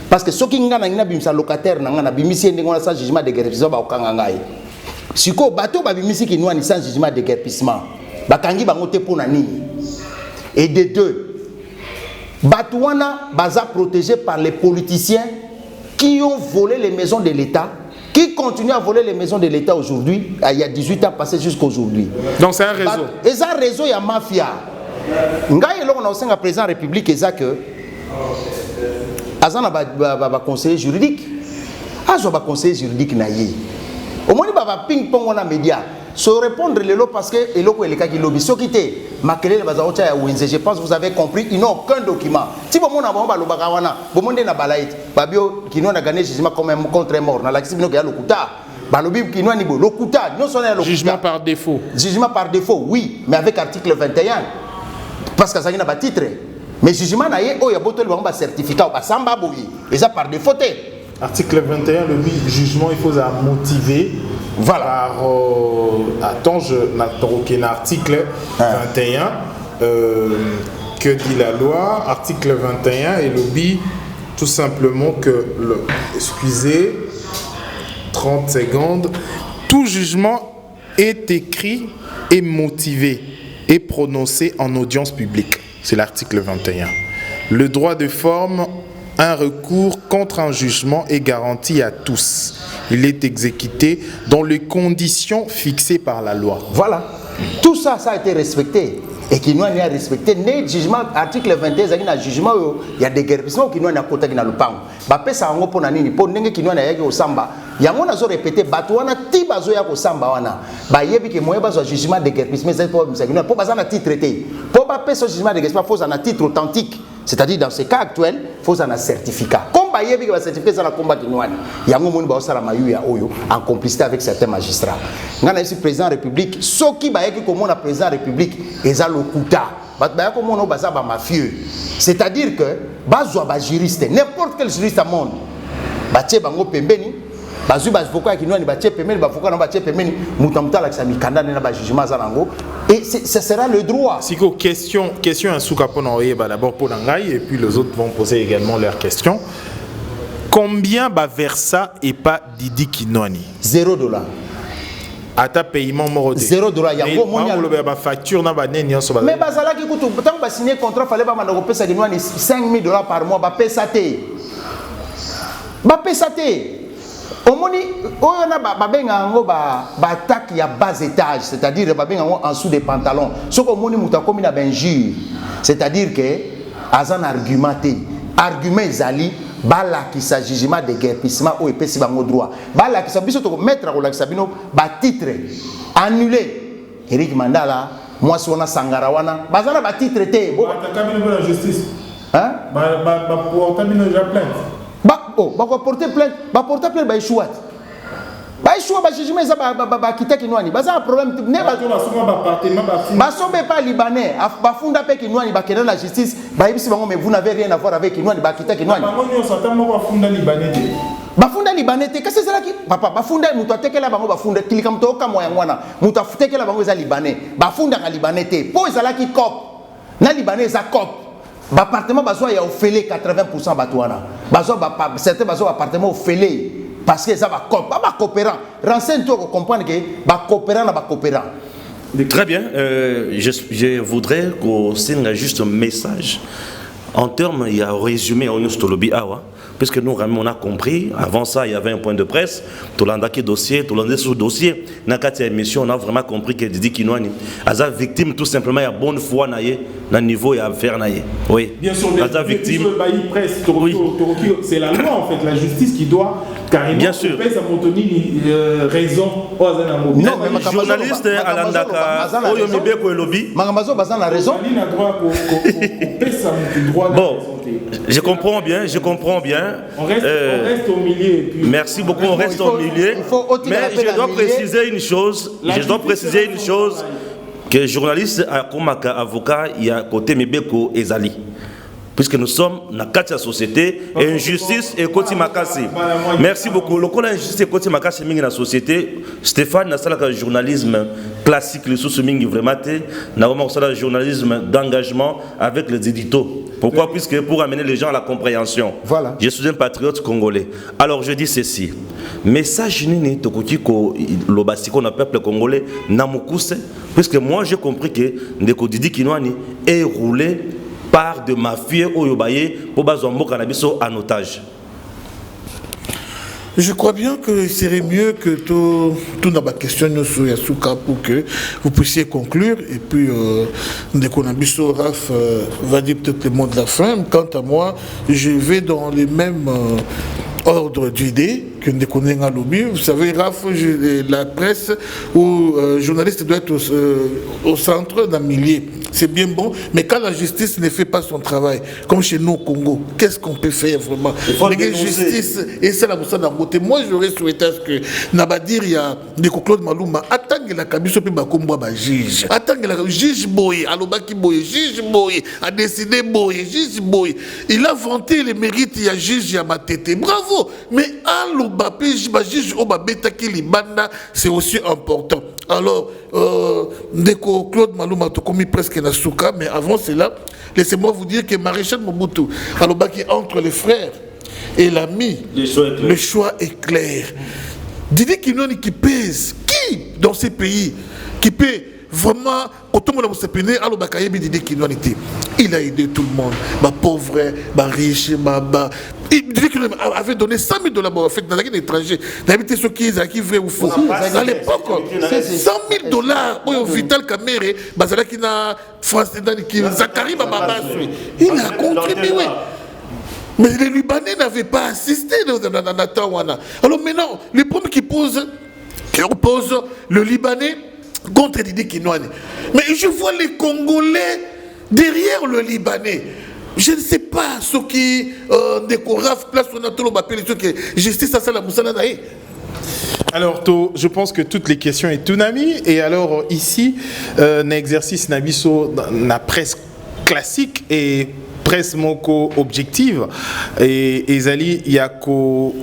parce que ceux qui ngana ngina bimisa locataire na ngana bimisi ndengona sans jugement de déguerpissement ba okanga ngai. Siko bato ba bimisi kinwani sans jugement de déguerpissement. Bakangi bango te pona nini. Et de deux, Batouana baza protégé par les politiciens qui ont volé les maisons de l'État, qui continuent à voler les maisons de l'État aujourd'hui, il y a 18 ans passés jusqu'à aujourd'hui. Donc c'est un réseau. Et ça réseau, il y a mafia. Ngai eloko na osenga président de la République eza que azana ba conseiller juridique. Azo ba conseiller juridique na ye. Au moins ba ping pong na média. Se répondre les lots parce que eloko eleka ki lobby sokité makelele baza ocha ya wenze. Je pense que vous avez compris, ils n'ont aucun document. Si bon na ba lobaka wana, bomonde na balaït, babio kino na gagné jugement comme contre mort na laxi bino ya lokuta. Balobi kino ni bo lokuta, non sonné lokuta. Jugement par défaut. Jugement par défaut, oui, mais avec article 21. Parce que ça n'a pas titre. Mais jugement na ye o ya botol ba certificat ba samba boyi. Et ça par défaut. Article 21, le jugement, il faut motiver. Voilà. Par, attends, je n'ai article 21. Que dit la loi? Article 21 et le bi, tout simplement que, excusez, 30 secondes. Tout jugement est écrit et motivé et prononcé en audience publique. C'est l'article 21. Le droit de forme. Un recours contre un jugement est garanti à tous. Il est exécuté dans les conditions fixées par la loi. Voilà. Tout ça, ça a été respecté. Et qui nous a respecté. Le jugement, article 21, il y a un jugement, il y a des guerpissements qui nous ont côté qui n'a le pan. Bapé ça en pour nani, pour n'engue qui nous a au samba. Il y a mon azo répété, batouana ti bazo ya au samba wana. Ba yebi que moyen bazo jugement de guerpissement, c'est pour nous. Pour bazo na titre traité. Pour bapé ce jugement de guerpissement, faut un titre authentique. C'est-à-dire dans ce cas actuel, il faut un certificat. Comme il y a un certificat dans le combat de Nouane, il y a un moment où en complicité avec certains magistrats. Quand on est président de la République, ce qui est comme on a président de la République, ils ont le couta. Comme on a mafieux. C'est-à-dire que, juriste, n'importe quel juriste au monde, batie bango pembeni, bazu avocat qui nous ni batie pembeni, avocat non batie pembeni, mutamta la xami kanda na ba jugement zanango. Et ce sera le droit. Si question un sous-capon d'abord pour Nangaï et puis les autres vont poser également leurs questions. Combien Versa et pas Didi Kinwani? $0. À ta paiement moroté. $0. Il y a une facture na banene. Mais bazala qui coûte tant que signer contrat fallait pas mandoko pesa Kinwani $5,000 par mois ba pesate. Ba pesate. Omoni oyona babenga ngo ba attaque ya bas étage, c'est-à-dire babenga ngo en dessous des pantalons. Soko omoni muta komi na benjure, c'est-à-dire que azan argumenté, argument ezali bala qui s'agit de guerpissement ou epesi bango droit. Bala qui s'abiso to mettre ko la sabino ba titre annulé. Eric Mandala, moi si on a Sangara wana, bazana ba titre té. Ba kabino la justice. Hein? Ba pour tabino ja plainte. Porter plainte, porter plainte, échouat. Échouat, jugement, ça va quitter Kinwani. Ça un problème. Sombe pas libanais. Funda pe Kinwani, va la justice. Mais vous n'avez rien à voir avec Kinwani, va quitter Kinwani. Bafunda libanais, qu'est-ce que c'est là qui papa bafunda muto tekela bango bafunda kilika muto kamo yangwana muto tekela bango za libanais bafunda ka libanais te po ezala ki cop na libanais za cop. L'appartement bazoa ya ofélé 80% batouana. Certains bazoa appartement ofélé parce que ça va coopérant. Renseigne-toi pour comprendre que va coopérant na va coopérant. Très bien. Je voudrais qu'on signe juste un message. En termes, il y a un résumé au Nustolobi Awa. puisque nous, on a compris, avant ça, il y avait un point de presse, tout le monde qui dossier, tout le monde sous dossier. Dans cette émission, on a vraiment compris que Didi Kinouani est victime tout simplement, il y a bonne foi dans le niveau et à faire. Oui. Bien sûr, victime. Oui. C'est la loi en fait, la justice qui doit carrément bien sûr raison. Non, mais journaliste à l'Andaka, Oyomibeko et Lobby. Magamazo Bazan a raison. Bon, je comprends bien. On reste au milieu. Merci beaucoup, on reste au milieu. Mais je dois préciser une chose, que journaliste comme avocat, il y a côté Mibeko et Zali. Puisque nous sommes dans la société, et injustice et côté Makassi. Merci beaucoup. Le coup d'injustice et côté Makassi dans la société, Stéphane, dans le journalisme classique, le sous-mingi vraiment, dans le journalisme d'engagement avec les éditos. Pourquoi? Puisque pour amener les gens à la compréhension. Voilà. Je suis un patriote congolais. Alors je dis ceci. Message nini tokutiko lobasiko na peuple congolais namukuse, puisque moi j'ai compris que Ndeko Didi Kinouani est roulé par de mafieux oyobaye pour bazombo cannabiso en otage. Je crois bien que il serait mieux que tout dans ma question sur Yasuka pour que vous puissiez conclure. Et puis, Ndeko Nabiso Raf va dire peut-être le mot de la fin. Quant à moi, je vais dans les mêmes ordre d'idées que Ndeko Nenga Lobi. Vous savez, Raf, la presse ou journaliste doit être au centre d'un millier. C'est bien bon, mais quand la justice ne fait pas son travail, comme chez nous au Congo, qu'est-ce qu'on peut faire vraiment? La justice, et c'est la boussa d'un côté. Moi, j'aurais souhaité à ce que Nabadir, il y a des Claude Malouma, attends que la Kabiso peut pas juge. Attends que la juge Boye, Alobaki Boye, juge Boye, a décidé Boye, juge Boye. Il a vanté les mérites, il y a juge Yamatete. Bravo! Mais Alobapé, juge Obabeta Kilibanda, c'est aussi important. Alors, Ndeko Claude Malouma, tu commis presque na souka, mais avant cela, laissez-moi vous dire que Maréchal Mobutu, Alobaki entre les frères et l'ami, le choix est clair. Didi Kinouani qui pèse, qui dans ces pays, qui peut vraiment, il a aidé tout le monde, ma pauvre, ma riche, il dit qu'il avait donné $100 000 en fait dans un étranger. D'habiter ceux qui vrai ou faux. À l'époque, $100 000 au Vital Kamere, Bazalaki na France, Zakari Baba, il a contribué. Mais les Libanais n'avaient pas assisté dans Tawana. Alors maintenant, les problèmes qui oppose le Libanais contre Didi Kinouani. Mais je vois les Congolais derrière le Libanais. Je ne sais pas ce qui décorave place on a tout le appelle ce que justice à la Moussala Naï. Alors, je pense que toutes les questions est tout nami. Et alors, ici, un exercice Nabiso, na presse classique et presse moko objective. Et Ezali, il y a qu'à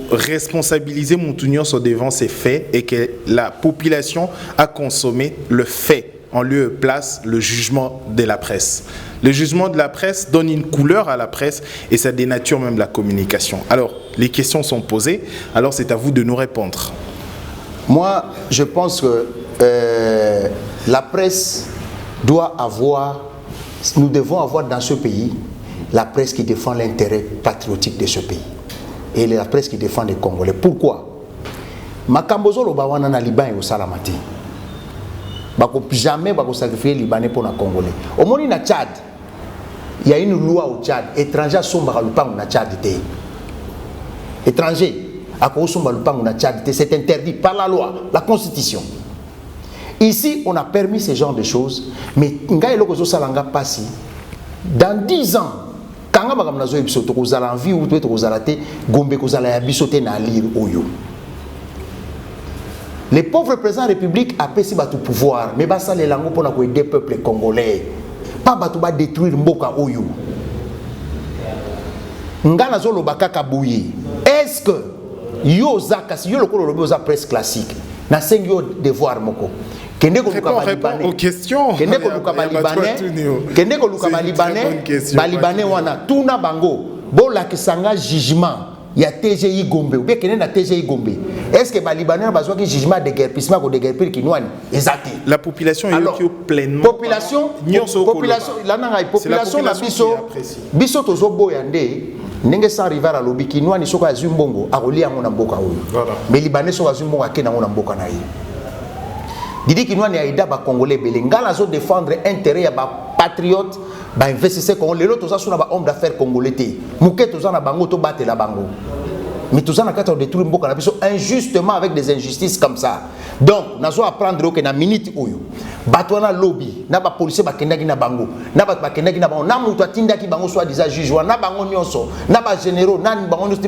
responsabiliser Moutunion sur devant ces faits et que la population a consommé le fait. En lieu et place le jugement de la presse. Le jugement de la presse donne une couleur à la presse et ça dénature même la communication. Alors, les questions sont posées, alors c'est à vous de nous répondre. Moi, je pense que la presse doit avoir, nous devons avoir dans ce pays la presse qui défend l'intérêt patriotique de ce pays et la presse qui défend les Congolais. Pourquoi? Makambozo lo bawana na Liban et au Salamati. Jamais sacrifier les Libanais pour les Congolais. Au moins, na Tchad, il y a une loi au Tchad. Étrangers sont dans na Tchad. Étrangers sont dans na Tchad. C'est interdit par la loi, la Constitution. Ici, on a permis ce genre de choses. Mais dans 10 ans, quand on a envie ou les pauvres présidents de la République ont payé tout pouvoir, mais ça les langues pour aider le peuple congolais. Pas pour détruire Mboka Oyo. Ngana zolo bakaka bouye. Est-ce que yo zaka si yo le kolo za presse classique na sengyo devoir moko. Kende ko luka Libanais. Aux questions. Kende ko luka Libanais. Kende ko luka Libanais. Libanais wana tuna bango. Bola kisanga jugement. Il y a TGI Gombe, ou bien qu'il y a TGI Gombe. Est-ce que les Libanais ont besoin de jugement de guerre, puisque de guerre qui nous exact. La population est pleinement. Population, la population, la biso tozo boyande, ndenge sans rival à lobby Kinois ni soka azumbongo akoli yango na mboka oyo mais libanais soka azumbongo akena ngo na mboka na ye Didi Kinois ni aida ba congolais belengala zo défendre intérêt ya ba patriote ba investisseur congolais l'autre ça suna ba homme d'affaires congolais té muke to za na bango to batela bango mais tout ça na kata détruire mboka na biso injustement avec des injustices comme ça donc nazo apprendre que na minute oyo bato na lobby na ba policier bakendaki na bango na ba bakendaki na bango na mutu atindaki bango soit disant juge na bango nyonso na ba généraux na bango nyonso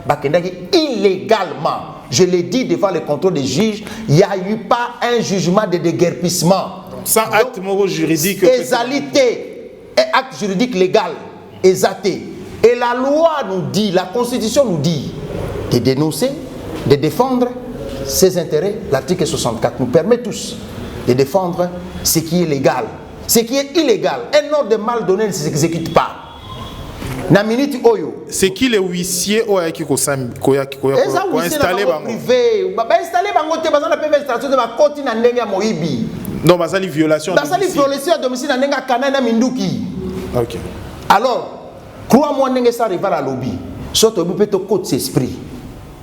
bakendaki illégalement je l'ai dit devant le contrôle des juges il y a eu pas un jugement de déguerpissement sans acte moraux juridique égalité et acte juridique légal exaté. Et la loi nous dit, la Constitution nous dit de dénoncer, de défendre ses intérêts. L'article 64 nous permet tous de défendre ce qui est légal. Ce qui est illégal, un ordre de mal donné ne s'exécute pas. Na minute oyo. C'est qui les huissiers qui ont installé bango privé, ba installé bango te bazana pe administration de ba koti na ndenge ya moyibi. Non, bazali violation. Bazali violation à domicile na ndenge kanana minduki. OK. Alors crois-moi, n'est-ce pas arrivé à la lobby. Surtout, tu peux te coacher esprit.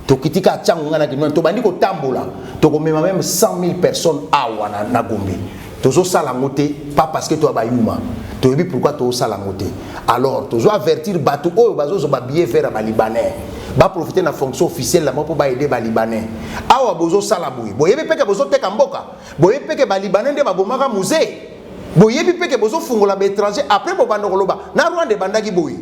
Tu quittes à Tchangana, tu bandi ko tambola. Tu connais même 100 000 personnes à Wana Gombe. Tu as salangoté pas parce que tu as bayuma. Tu as vu pourquoi tu as salangoté. Alors, tu dois avertir bateau oh bazo ba billet faire à Libanais. Ba profiter de la fonction officielle là pour ba aider ba Libanais. Awa bozo salaboui. Boyebe peke bozo te kamboka. Boyebe peke ba Libanais de ba bomaka musée. Boyebi peke bozo fungola ba étranger après bo bando koloba. Na Rwanda bandaki boyi.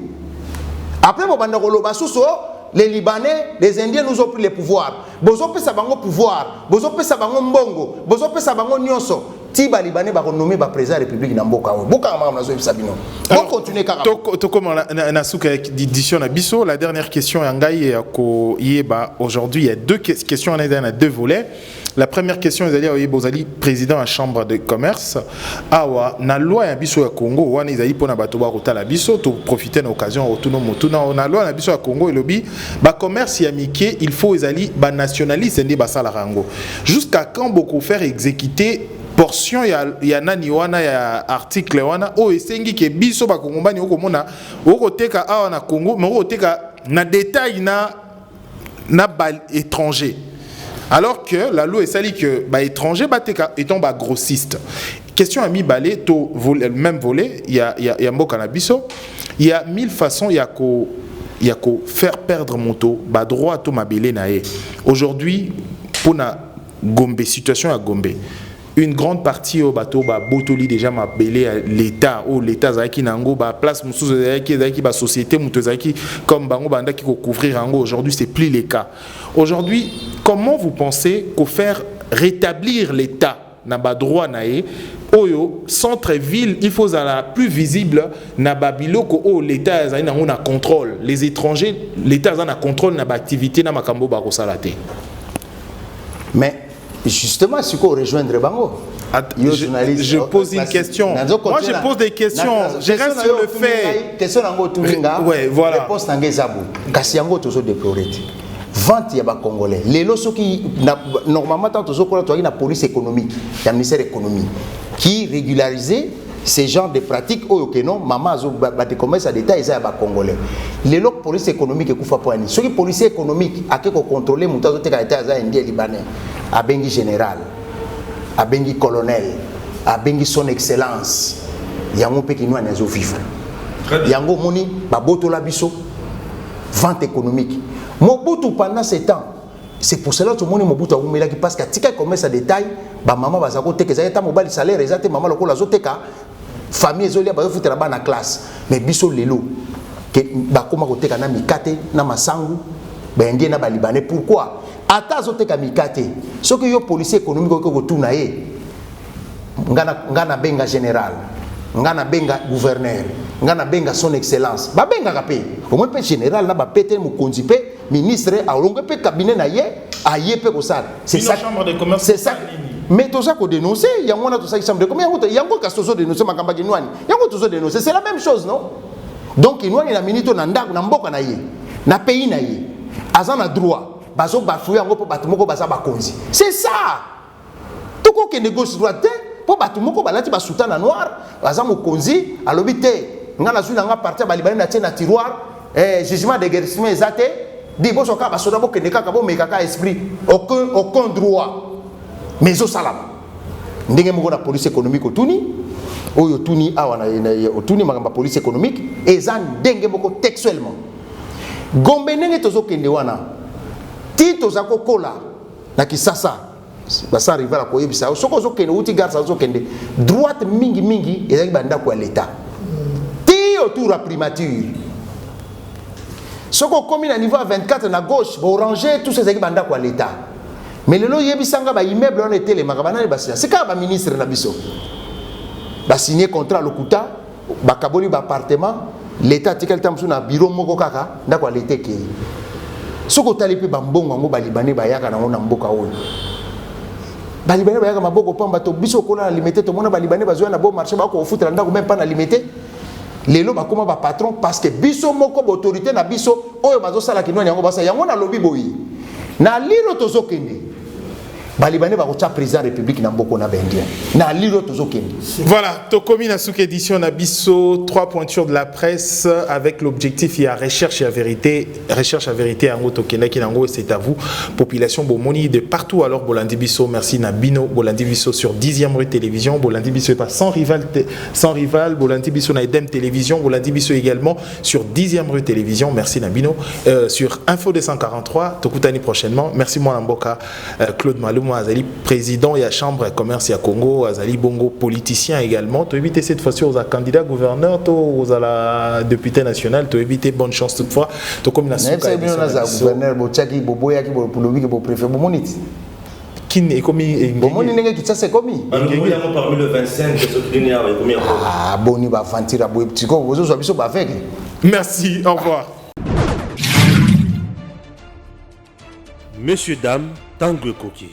Après Bobandakoloba Sousso, les Libanais, les Indiens nous ont pris le pouvoir. Bozo pe sabango pouvoir, bozo pe sabango mbongo, bozo pe sabango nyonso. Tiba Libanais ba renommé ba président de la République na mboka o. Boka ma na zo sabino. On continue car. To comme na suka édition na biso, la dernière question yangai ko yeba aujourd'hui il y a deux questions on est dans deux volets. La première question est d'aller Bozali président à la chambre de commerce awa na loi ya biso ya Congo wana ezali pona bato ba kotala biso to profiter na occasion autono motuna na loi na biso ya Congo et lobby ba commerce ya mike il faut ezali ba nationaliste ndi ba sala rango jusqu'à quand beaucoup faire exécuter portion ya nani wana ya article wana o esengi ke biso ba kongombani okomona okoteka awa na Congo mais okoteka na détail na bal étranger. Alors que la loi est sali que bah étranger bateka étant bah grossiste. Question à mi balé to même volet il y a mbo cannabiso il y a 1000 façons il y a ko faire perdre mon taux bah droit to mabélé naé. Aujourd'hui pour na Gombe situation à Gombe une grande partie au bateau ba botoli déjà m'a belé l'état ou l'état zaki nango ba place musuzu zaki ba société muto zaki comme bango banda qui couvrir ango aujourd'hui c'est plus le cas. Aujourd'hui comment vous pensez qu'au faire rétablir l'état na ba droit naé oyo centre ville il faut la plus visible na babiloko o l'état zaki nango na contrôle les étrangers l'état za na contrôle na ba activité na makambo ba ko salate. Mais justement, si vous rejoindre Bango, je pose une question. Moi, je pose des questions. Je reste sur le fait. Question ouais, voilà. Réponse Nangezabou. Kassiango toujours déploré. Vente ya ba Congolais. Les lots qui normalement tant toujours qu'on a la police économique, le ministère économie, qui régularisait ces genres de pratiques au que non maman zo ba de commerce à détail ça ba Congolais. Les lots police économique kufa poani. Ceux qui police économique a que contrôler mutazo te ka état za indien libanais. A bengi général, a bengi colonel, a bengi son excellence. Yango pe kinwa na zo vivre. Yango moni ba boto la biso vente économique. Mobutu pendant ce temps, c'est pour cela que tout le monde Mobutu a oumela qui parce que tika commerce à détail, ba maman ba zako teke za ta mobile salaire ezate maman lokola zo teka famille ezolia ba futa ba na classe. Mais biso lelo que ba koma ko teka na mikate na masangu ba indien na ba libanais pourquoi? Ata zo teka mikate. Ce que yo policier économique ko tuna ye. Ngana benga général, ngana benga gouverneur, ngana benga son excellence. Ba benga kapé. Au moins pe général na ba pété mo konzi pe ministre a longue pe cabinet na ye aye pe ko ça. C'est ça chambre de commerce. C'est ça. Mais tout ça qu'on dénonce, il y a moins tout ça chambre de commerce. Il y a encore kasozo dénoncer makamba kinwani. Il y a encore tout ça dénoncer, c'est la même chose non? Donc kinwani na minito na ndako na mboka na ye. Na pays na ye. Azana droit. Bazo bafouiller ngo po batumoko baza bakonzi. C'est ça. Tout ko ke négocie droit po batumoko balati ba soutana noir, baza mokonzi, alobi te. Nga na zuna nga partir ba libani na tie na tiroir. jugement de guérissement exact. Dit bon, soka basoda bo keneka kabo mekaka esprit, aucun droit. Mais au salam. Ndenge moko na police économique otuni, oyo tuni awana otuni magamba police économique, ezan ndenge moko textuellement. Gombe ndenge tozo kende wana. Ti toza ko kola na kisasa. Basa rivala ko yebisa. Soko zo kende uti garça zo kende. Droite mingi ezaki banda kwa l'état. Ti autour à primature. Soko komi na niveau 24 na gauche, bo ranger tous ces ezaki banda kwa l'état. Mais le lot yebisanga ba immeuble on était les magabana basia. C'est quand ba ministre na biso. Ba signer contrat lokuta, ba kaboli ba appartement, l'état tikel tam na bureau moko kaka ndako l'été ke. Soko tali pe ba mbongo ngo ba libanais ba yaka na ngona mboka oyo. Ba libanais ba yaka maboko pamba to biso ko na limité to mona ba libanais ba zo na bon marché ba ko foutre ndako même pas na limité. Lelo ba koma ba patron parce que biso moko ba autorité na biso oyo bazo sala kinwa yango basa yango na lobby boyi. Na lilo tozo kende. Balibane ba kocha président république na mboko na bendien na lilo tozokende. Voilà, tokomi na souk édition na biso 3 pointures de la presse avec l'objectif il y a recherche à vérité en tokenda ki nango c'est à vous population bomoni de partout alors Bolandi biso merci na bino Bolandi biso sur 10e rue télévision Bolandi biso pas sans rival Bolandi biso na Edem télévision Bolandi biso également sur 10e rue télévision merci na bino sur Info 243 tokutani prochainement merci moi Mboka Claude Malou Azali président et à chambre de commerce à Congo, Azali Bongo politicien également. Tu éviter cette fois-ci aux candidat gouverneur, aux la député national, tu éviter bonne chance toutefois. Tu comme la gouverneur Bochaki Boboya qui pour le préfet Bomonit. Qui est commis Bomoni n'est que ça c'est commis. Parmi le 25 ah boni va fantir à boy petit ko vous avez so ba avec. Merci, au revoir. Messieurs dames, Tanguy Koki.